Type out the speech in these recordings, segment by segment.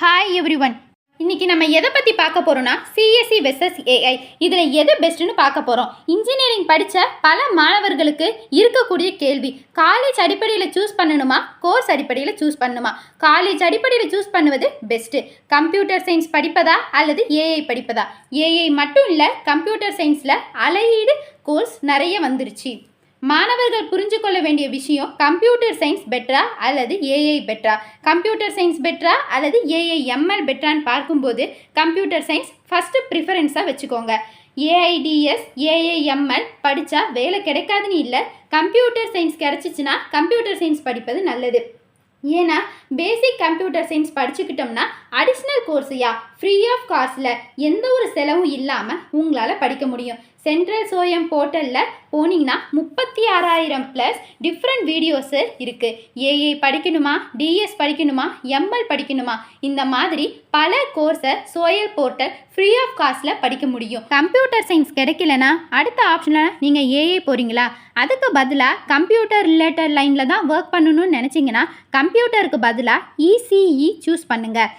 Hi everyone. இன்னைக்கு நம்ம எதை பற்றி பார்க்க போகிறோம்னா சிஎஸ்சி வெர்சஸ் ஏஐ. இதில் எது பெஸ்ட்டுன்னு பார்க்க போகிறோம். இன்ஜினியரிங் படித்த பல மாணவர்களுக்கு இருக்கக்கூடிய கேள்வி, காலேஜ் அடிப்படையில் சூஸ் பண்ணணுமா, கோர்ஸ் அடிப்படையில் சூஸ் பண்ணணுமா? காலேஜ் அடிப்படையில் சூஸ் பண்ணுவது பெஸ்ட்டு. கம்ப்யூட்டர் சயின்ஸ் படிப்பதா அல்லது ஏஐ படிப்பதா? ஏஐ மட்டும் இல்லை, கம்ப்யூட்டர் சயின்ஸில் அலையீடு கோர்ஸ் நிறைய வந்துருச்சு. மாணவர்கள் புரிஞ்சு கொள்ள வேண்டிய விஷயம், கம்ப்யூட்டர் சயின்ஸ் பெட்டரா அல்லது ஏஐ பெட்டரா, கம்ப்யூட்டர் சயின்ஸ் பெட்டரா அல்லது ஏஐ எம்எல் பெட்டரான்னு பார்க்கும்போது கம்ப்யூட்டர் சயின்ஸ் ஃபஸ்ட்டு ப்ரிஃபரன்ஸாக வச்சுக்கோங்க. ஏஐடிஎஸ் ஏஐஎம்எல் படித்தா வேலை கிடைக்காதுன்னு இல்லை, கம்ப்யூட்டர் சயின்ஸ் கிடச்சிச்சின்னா கம்ப்யூட்டர் சயின்ஸ் படிப்பது நல்லது. ஏன்னா பேசிக் கம்ப்யூட்டர் சயின்ஸ் படிச்சுக்கிட்டோம்னா அடிஷ்னல் கோர்ஸையா ஃப்ரீ ஆஃப் காஸ்டில் எந்த ஒரு செலவும் இல்லாமல் உங்களால் படிக்க முடியும். சென்ட்ரல் சோயம் போர்ட்டலில் போனீங்கன்னா 36,000+ டிஃப்ரெண்ட் வீடியோஸு இருக்குது. ஏஐ படிக்கணுமா, டிஎஸ் படிக்கணுமா, எம்எல் படிக்கணுமா, இந்த மாதிரி பல கோர்ஸை சோயல் போர்ட்டல் ஃப்ரீ ஆஃப் காஸ்ட்டில் படிக்க முடியும். கம்ப்யூட்டர் சயின்ஸ் கிடைக்கலனா அடுத்த ஆப்ஷனில் நீங்கள் ஏஐ போகிறீங்களா, அதுக்கு பதிலாக கம்ப்யூட்டர் ரிலேட்டட் லைனில் தான் ஒர்க் பண்ணணும்னு நினச்சிங்கன்னா கம்ப்யூட்டருக்கு பதிலாக இசிஇ சூஸ் பண்ணுங்கள்.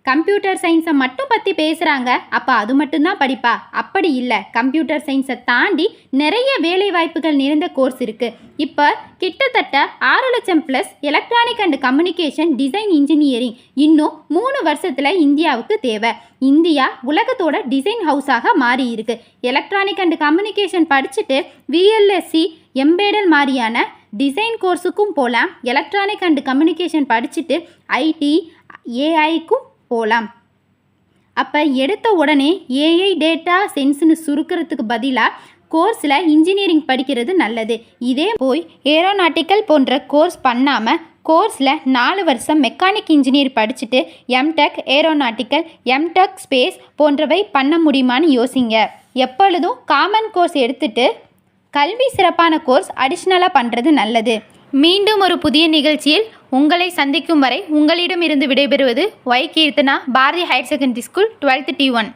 கம்ப்யூட்டர் சயின்ஸை மட்டும் பற்றி பேசுகிறாங்க, அப்போ அது மட்டும்தான் படிப்பா? அப்படி இல்லை. கம்ப்யூட்டர் சயின்ஸை தாண்டி நிறைய வேலை வாய்ப்புகள் நிறைந்த கோர்ஸ் இருக்குது. இப்போ கிட்டத்தட்ட 6 லட்சம் plus electronic and communication design engineering இன்னும் 3 வருஷத்தில் இந்தியாவுக்கு தேவை. இந்தியா உலகத்தோட டிசைன் ஹவுஸாக மாறி இருக்கு. எலக்ட்ரானிக் அண்ட் கம்யூனிகேஷன் படிச்சுட்டு விஎல்எஸ்சி எம்பேடல் மாதிரியான டிசைன் கோர்ஸுக்கும் போகலாம். எலக்ட்ரானிக் அண்ட் கம்யூனிகேஷன் படிச்சுட்டு ஐடி ஏஐக்கும் போகலாம். அப்போ எடுத்த உடனே ஏஐ டேட்டா சயின்ஸ்னு சுருக்கிறதுக்கு பதிலாக கோர்ஸில் இன்ஜினியரிங் படிக்கிறது நல்லது. இதே போய் ஏரோநாட்டிக்கல் போன்ற கோர்ஸ் பண்ணாமல் கோர்ஸில் 4 வருஷம் மெக்கானிக் இன்ஜினியர் படிச்சுட்டு எம்டெக் ஏரோநாட்டிக்கல், எம்டெக் ஸ்பேஸ் போன்றவை பண்ண முடியுமான்னு யோசிங்க. எப்பொழுதும் காமன் கோர்ஸ் எடுத்துட்டு கல்வி சிறப்பான கோர்ஸ் அடிஷ்னலாக பண்ணுறது நல்லது. மீண்டும் ஒரு புதிய நிகழ்ச்சியில் உங்களை சந்திக்கும் வரை உங்களிடமிருந்து விடைபெறுவது Y Keerthana, Bharathi higher secondary school 12th T1.